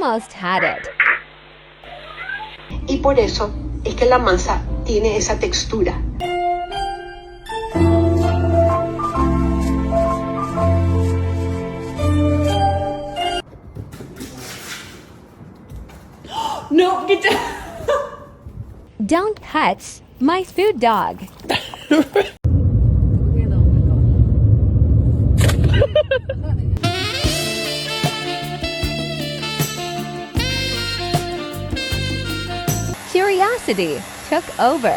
almost had it. Y por eso es que la masa tiene esa textura. No, get down. Don't touch my food dog. Curiosity took over.